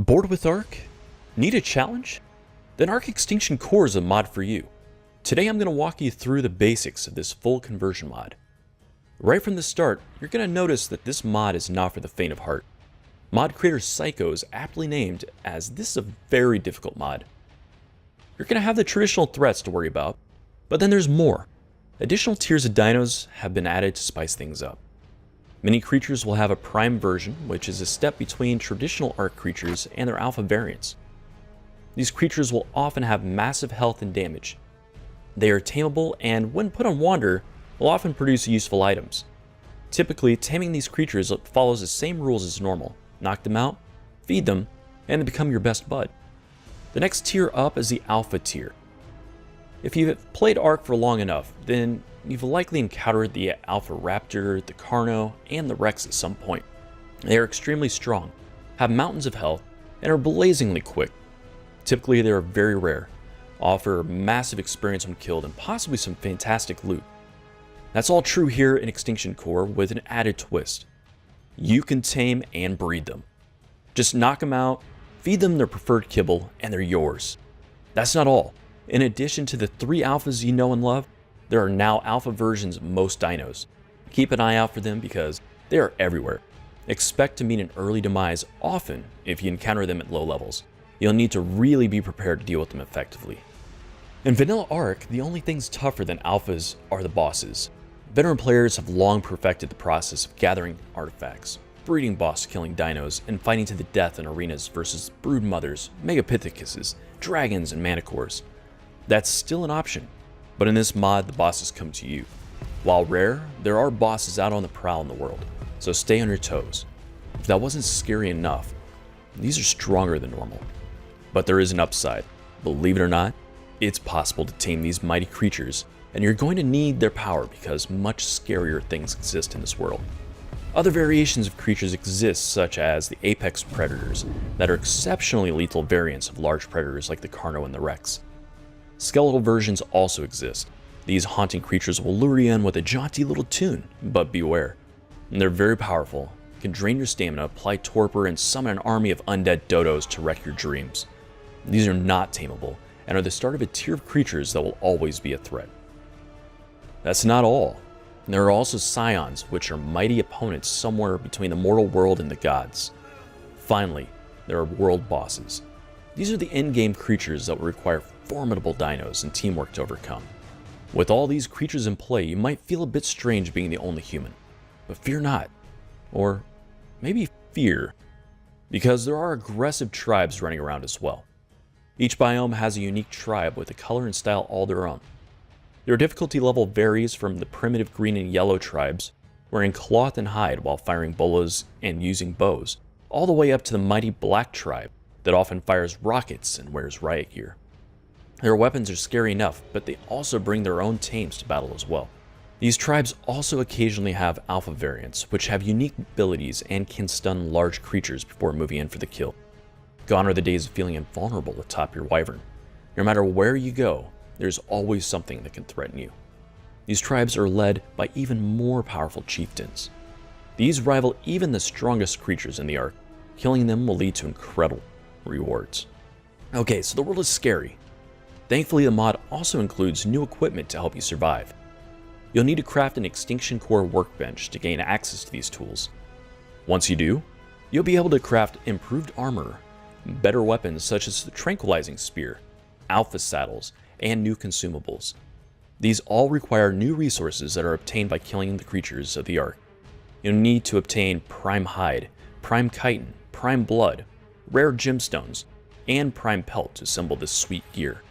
Bored with Ark? Need a challenge? Then Ark Extinction Core is a mod for you. Today I'm going to walk you through the basics of this full conversion mod. Right from the start, you're going to notice that this mod is not for the faint of heart. Mod creator Psycho is aptly named as this is a very difficult mod. You're going to have the traditional threats to worry about, but then there's more. Additional tiers of dinos have been added to spice things up. Many creatures will have a prime version, which is a step between traditional Ark creatures and their alpha variants. These creatures will often have massive health and damage. They are tameable and, when put on wander, will often produce useful items. Typically, taming these creatures follows the same rules as normal. Knock them out, feed them, and they become your best bud. The next tier up is the alpha tier. If you've played Ark for long enough, then you've likely encountered the Alpha Raptor, the Carno, and the Rex at some point. They are extremely strong, have mountains of health, and are blazingly quick. Typically they are very rare, offer massive experience when killed, and possibly some fantastic loot. That's all true here in Extinction Core with an added twist. You can tame and breed them. Just knock them out, feed them their preferred kibble, and they're yours. That's not all. In addition to the 3 alphas you know and love, there are now alpha versions of most dinos. Keep an eye out for them because they are everywhere. Expect to meet an early demise often if you encounter them at low levels. You'll need to really be prepared to deal with them effectively. In vanilla Ark, the only things tougher than alphas are the bosses. Veteran players have long perfected the process of gathering artifacts, breeding boss-killing dinos, and fighting to the death in arenas versus brood mothers, megapithekuses, dragons, and manticores. That's still an option, but in this mod, the bosses come to you. While rare, there are bosses out on the prowl in the world, so stay on your toes. If that wasn't scary enough, these are stronger than normal. But there is an upside. Believe it or not, it's possible to tame these mighty creatures, and you're going to need their power because much scarier things exist in this world. Other variations of creatures exist, such as the apex predators, that are exceptionally lethal variants of large predators like the Carno and the Rex. Skeletal versions also exist. These haunting creatures will lure you in with a jaunty little tune, but beware. They're very powerful, can drain your stamina, apply torpor, and summon an army of undead dodos to wreck your dreams. These are not tameable, and are the start of a tier of creatures that will always be a threat. That's not all. There are also scions, which are mighty opponents somewhere between the mortal world and the gods. Finally, there are world bosses. These are the endgame creatures that will require formidable dinos and teamwork to overcome. With all these creatures in play, you might feel a bit strange being the only human. But fear not. Or maybe fear. Because there are aggressive tribes running around as well. Each biome has a unique tribe with a color and style all their own. Their difficulty level varies from the primitive green and yellow tribes, wearing cloth and hide while firing bolas and using bows, all the way up to the mighty black tribe that often fires rockets and wears riot gear. Their weapons are scary enough, but they also bring their own tames to battle as well. These tribes also occasionally have alpha variants, which have unique abilities and can stun large creatures before moving in for the kill. Gone are the days of feeling invulnerable atop your wyvern. No matter where you go, there's always something that can threaten you. These tribes are led by even more powerful chieftains. These rival even the strongest creatures in the Ark. Killing them will lead to incredible rewards. Okay, so the world is scary. Thankfully, the mod also includes new equipment to help you survive. You'll need to craft an Extinction Core workbench to gain access to these tools. Once you do, you'll be able to craft improved armor, better weapons such as the tranquilizing spear, alpha saddles, and new consumables. These all require new resources that are obtained by killing the creatures of the Ark. You'll need to obtain prime hide, prime chitin, prime blood, rare gemstones, and prime pelt to assemble this sweet gear.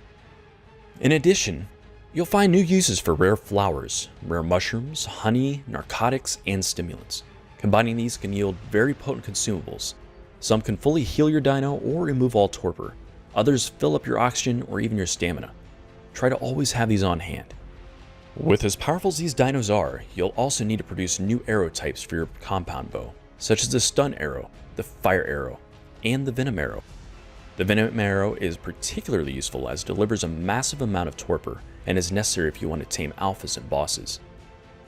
In addition, you'll find new uses for rare flowers, rare mushrooms, honey, narcotics, and stimulants. Combining these can yield very potent consumables. Some can fully heal your dino or remove all torpor. Others fill up your oxygen or even your stamina. Try to always have these on hand. With as powerful as these dinos are, you'll also need to produce new arrow types for your compound bow, such as the stun arrow, the fire arrow, and the venom arrow. The venom arrow is particularly useful as it delivers a massive amount of torpor and is necessary if you want to tame alphas and bosses.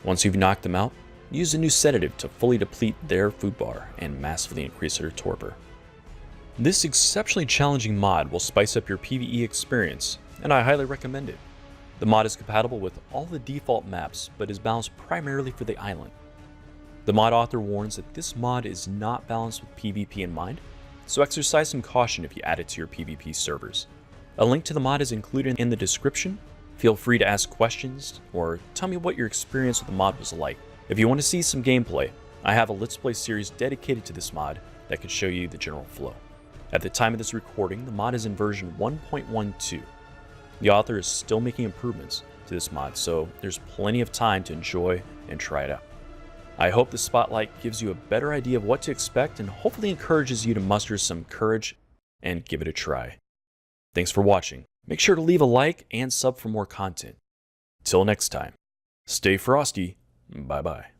Once you've knocked them out, use a new sedative to fully deplete their food bar and massively increase their torpor. This exceptionally challenging mod will spice up your PvE experience, and I highly recommend it. The mod is compatible with all the default maps, but is balanced primarily for the island. The mod author warns that this mod is not balanced with PvP in mind, so exercise some caution if you add it to your PvP servers. A link to the mod is included in the description. Feel free to ask questions, or tell me what your experience with the mod was like. If you want to see some gameplay, I have a Let's Play series dedicated to this mod that could show you the general flow. At the time of this recording, the mod is in version 1.12. The author is still making improvements to this mod, so there's plenty of time to enjoy and try it out. I hope the spotlight gives you a better idea of what to expect and hopefully encourages you to muster some courage and give it a try. Thanks for watching. Make sure to leave a like and sub for more content. Till next time, stay frosty. Bye-bye.